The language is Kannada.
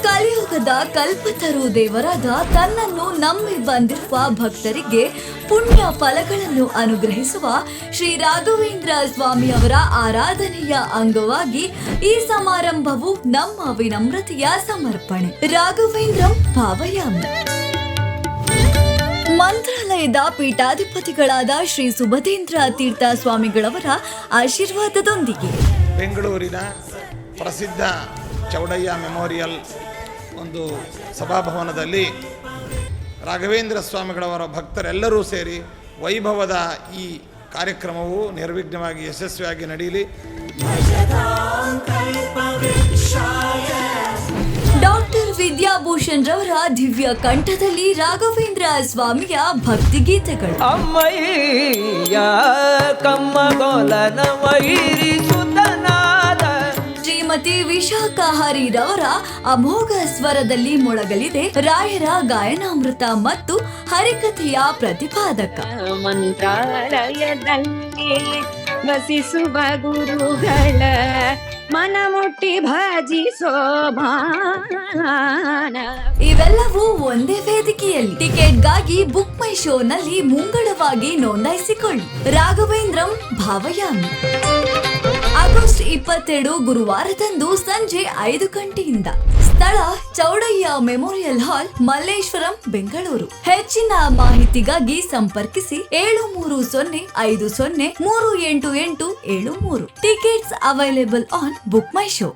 ಕಲಿಯುಗದ ಕಲ್ಪತರು ದೇವರಾದ ತನ್ನನ್ನು ನಂಬಿ ಬಂದಿರುವ ಭಕ್ತರಿಗೆ ಪುಣ್ಯ ಫಲಗಳನ್ನು ಅನುಗ್ರಹಿಸುವ ಶ್ರೀ ರಾಘವೇಂದ್ರ ಸ್ವಾಮಿ ಅವರ ಆರಾಧನೆಯ ಅಂಗವಾಗಿ ಈ ಸಮಾರಂಭವು ನಮ್ಮ ವಿನಮ್ರತೆಯ ಸಮರ್ಪಣೆ. ರಾಘವೇಂದ್ರಂ ಭಾವಯಾಮಿ. ಮಂತ್ರಾಲಯದ ಪೀಠಾಧಿಪತಿಗಳಾದ ಶ್ರೀ ಸುಬದೇಂದ್ರ ತೀರ್ಥ ಸ್ವಾಮಿಗಳವರ ಆಶೀರ್ವಾದದೊಂದಿಗೆ ಬೆಂಗಳೂರಿನ ಪ್ರಸಿದ್ಧ ಚೌಡಯ್ಯ ಮೆಮೋರಿಯಲ್ ಒಂದು ಸಭಾಭವನದಲ್ಲಿ ರಾಘವೇಂದ್ರ ಸ್ವಾಮಿಗಳವರ ಭಕ್ತರೆಲ್ಲರೂ ಸೇರಿ ವೈಭವದ ಈ ಕಾರ್ಯಕ್ರಮವು ನಿರ್ವಿಘ್ನವಾಗಿ ಯಶಸ್ವಿಯಾಗಿ ನಡೆಯಲಿ. ಡಾಕ್ಟರ್ ವಿದ್ಯಾಭೂಷಣ್ ರವರ ದಿವ್ಯ ಕಂಠದಲ್ಲಿ ರಾಘವೇಂದ್ರ ಸ್ವಾಮಿಯ ಭಕ್ತಿಗೀತೆಗಳು. ಅಮ್ಮಯ್ಯ ಕಮ್ಮಗೋಲನ ವೈರಿ ಸುತನಾದ ಶ್ರೀಮತಿ ವಿಶಾಖಾಹಾರಿ ರವರ ಅಮೋಘ ಸ್ವರದಲ್ಲಿ ಮೊಳಗಲಿದೆ ರಾಯರ ಗಾಯನಾಮೃತ ಮತ್ತು ಹರಿಕಥೆಯ ಪ್ರತಿಪಾದಕ. ಮಂತ್ರಾಲಯದಲ್ಲಿ ವಸಿಸುವ ಗುರುಗಳ ಮನಮುಟ್ಟಿ ಭಜಿಸೋ ಭಾನ. ಇವೆಲ್ಲವೂ ಒಂದೇ ವೇದಿಕೆಯಲ್ಲಿ. ಟಿಕೆಟ್ಗಾಗಿ ಬುಕ್ ಮೈ ಶೋನಲ್ಲಿ ಮುಂಗಡವಾಗಿ ನೋಂದಾಯಿಸಿಕೊಳ್ಳಿ. ರಾಘವೇಂದ್ರಂ ಭಾವಯಾಮಿ. ಆಗಸ್ಟ್ 22 ಗುರುವಾರದಂದು ಸಂಜೆ 5 ಗಂಟೆಯಿಂದ. ಸ್ಥಳ ಚೌಡಯ್ಯ ಮೆಮೋರಿಯಲ್ ಹಾಲ್, ಮಲ್ಲೇಶ್ವರಂ, ಬೆಂಗಳೂರು. ಹೆಚ್ಚಿನ ಮಾಹಿತಿಗಾಗಿ ಸಂಪರ್ಕಿಸಿ 7305038873. Tickets available on book my show.